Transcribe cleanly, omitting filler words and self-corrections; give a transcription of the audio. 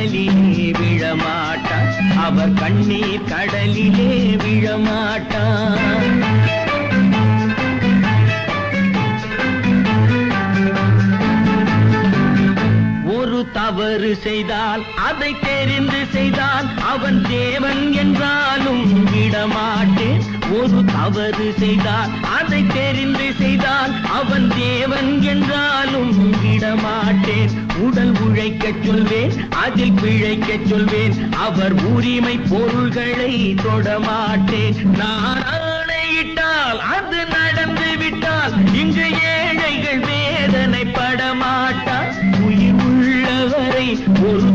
காலிலே விழமாட்டான், அவர் கண்ணீர் கடலிலே விழமாட்டான். ஒரு தவறு செய்தால் அதை தெரிந்து செய்தால் அவன் தேவன் என்றாலும் விடமாட்டேன். ஒரு தவறு செய்தால் அதை தெரிந்து செய்தால் அவன் தேவன் என்றாலும் விடமாட்டேன். உடல் உழைக்கச் சொல்வேன், அதில் பிழைக்கச் சொல்வேன், அவர் உரிமை பொருள்களை தொடமாட்டேன். நான் ஆணையிட்டால் அது நடந்து விட்டால் இங்கு ஏழைகள் வேதனை படமாட்டார். உயிர் உள்ளவரை ஒரு